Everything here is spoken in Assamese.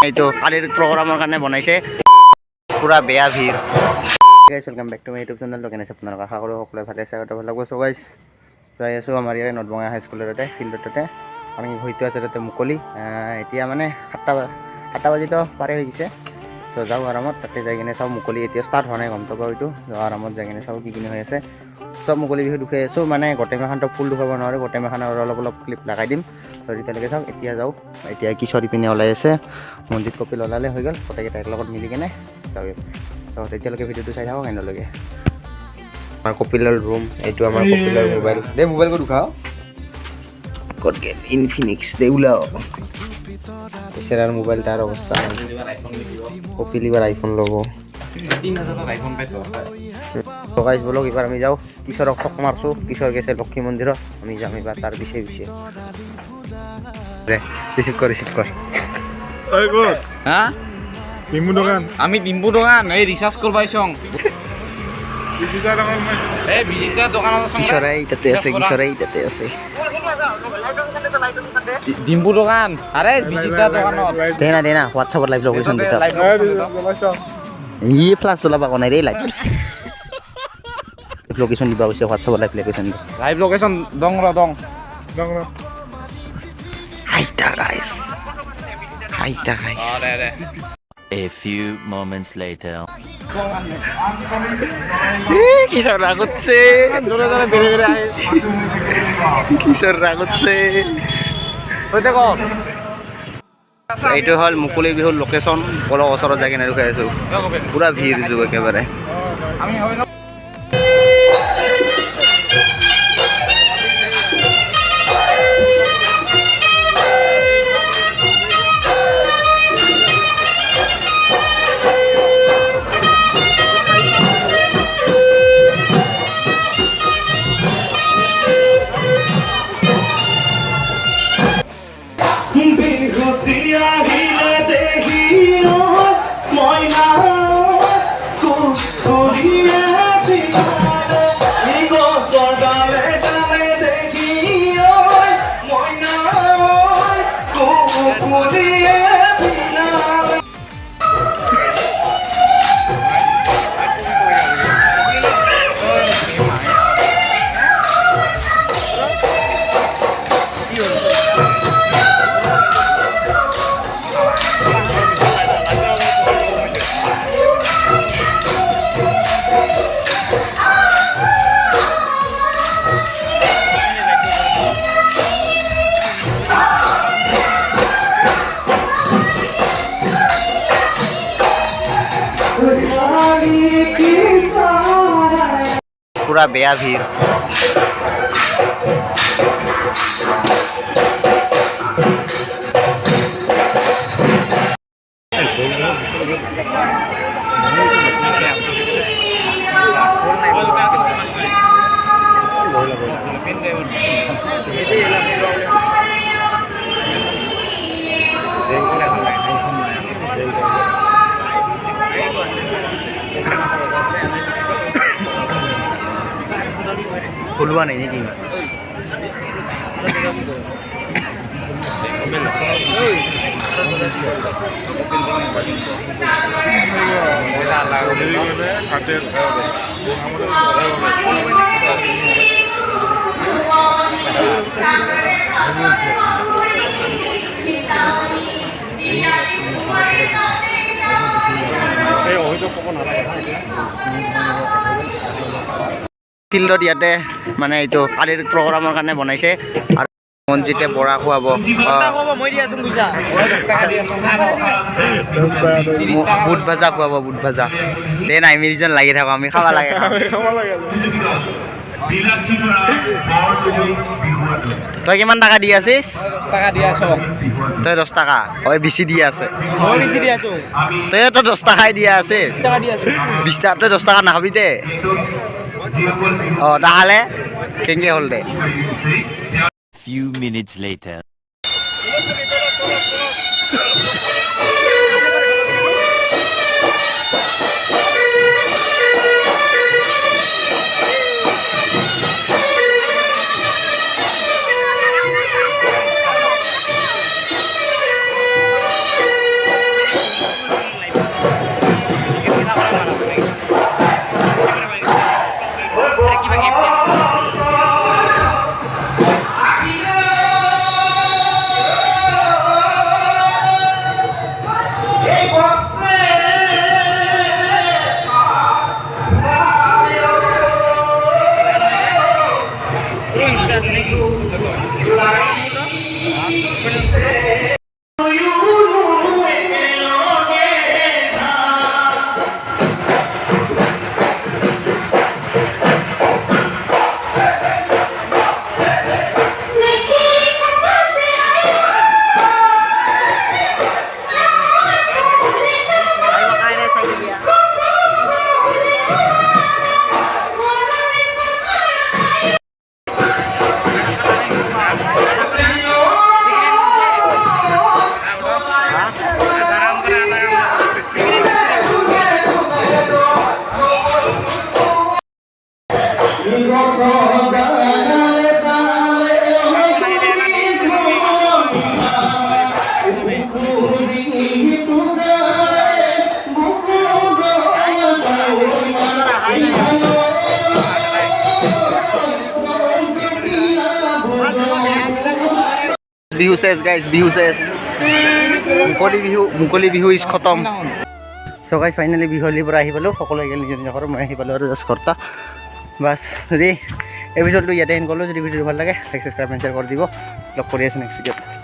এইটো কালিৰ প্ৰগ্ৰামৰ কাৰণে বনাইছে পুৰা বেয়া ভিৰ guys welcome back to my YouTube channel তো কেনেছে আপোনালোক আশা কৰোঁ সকলোৱে ভালে আছে তো ভাল লাগব সো গাইছ যাই আছোঁ আমাৰ ইয়াৰ নটবঙা হাইস্কুলৰ তাতে ফিল্ডতে আমি হয়তো আছে তাতে মুকলি এতিয়া মানে 7টা বাজিতো পাৰে হৈ গৈছে তো যাওঁ আৰামত তাতে যাই কিনে চাওঁ মুকলি এতিয়া ষ্টাৰ্ট হোৱা নাই গম পাব হয়তো যাওঁ আৰামত যাই কিনে চাওঁ কি কিনি হৈ আছে সব মুকলি বিহু দুখাই আছোঁ মানে গোটেই মাখানটো ফুল দুখাব নোৱাৰোঁ গোটেই মাখান অলপ ক্লিপ লগাই দিম তো তেতিয়ালৈকে চাওক এতিয়া যাওঁ এতিয়া কিশোৰী পিনে ওলাই আছে মন্দিৰ কপিল ওলালে হৈ গ'ল গোটেইকেইটা লগত মিলি কিনে যাওঁ তো তেতিয়ালৈকে ভিডিঅ'টো চাই থাকক এনেলৈকে আমাৰ কপিলৰ ৰুম এইটো আমাৰ কপিলৰ মোবাইল দে মোবাইল ক'ত উঠাও ক'ত গেল ইনফিনিক্স দে ওলাও এছাৰ মোবাইল তাৰ অৱস্থা কপিল এবাৰ আইফোন ল'ব 3000 আইফোন পাই তো গাইছ বলক এবাৰ আমি যাওঁ কিশোৰক চক মাৰছোঁ কিশোৰ গেছে লক্ষ্মী মন্দিৰত আমি যাম এবাৰ তাৰ পিছে দে ৰিচিভ কৰ ঐ ক'ত হা ডিম্বু দোকান আমি ডিম্বু দোকান এই রিচার্জ করবাই চং বিজিতা দোকান এই বিজিতা দোকানত কিশোৰাই তাতে আছে ডিম্বু দোকান আৰে বিজিতা দোকানত দে না হোৱাটছআপত লাইভ লোকেশ্যন দিতা ই ফ্লাছ চলাবা কোনে ৰে লাইভ লোকেশ্যন দিবা কৈছে হোৱাটছআপত লাইভ লোকেশ্যন লাইভ লোকেশ্যন দং হাইটা গাইছ আরে A few moments later. কিশোর রাগছে জোরে বেরে বেরে আইস কিশোর রাগছে কইতে কর এইটো হল মুকলি বিহুৰ লোকেশ্যন বল ওচৰত যাই কিনে ৰখাই আছো পুৰা ভিৰ যুগ একেবাৰে আমি হয় না পুৰা বেয়া ভিৰ খুলোৱা নাই নেকি ফিল্ডত ইয়াতে মানে এইটো কালিৰ প্ৰগ্ৰামৰ কাৰণে বনাইছে আৰু মঞ্জিতে বৰা খুৱাব বুট ভাজা খুৱাব বুট ভাজা দে নাই মিলিজন লাগি থাকো আমি খাব লাগে তই কিমান টাকা দি আছিস তই 10 টাকা হয় বেছি দি আছে তই তো 10 টাকাই দিয়া আছে 20 টাকা তই 10 টাকা নাখাবি দে তাহলে কেঙ্গে হল দে Few minutes later. বিহু চেছ গাইজ, বিহু চেছ। মুকলি বিহু ইজ খতম। চ' গাইজ ফাইনেলি বিহুৱলীৰ পৰা আহি পালোঁ, সকলোৱে গ'ল নিজৰ নিজৰ ঘৰত, মই আহি পালোঁ আৰু জাষ্ট ঘৰটা। বাছ যদি এই ভিডিঅ'টো ইয়াতে এণ্ড কৰিলোঁ, যদি ভিডিঅ'টো ভাল লাগে লাইক, ছাবস্ক্ৰাইব, এণ্ড শ্বেয়াৰ কৰি দিব। লগ কৰি আছোঁ নেক্সট ভিডিঅ'ত।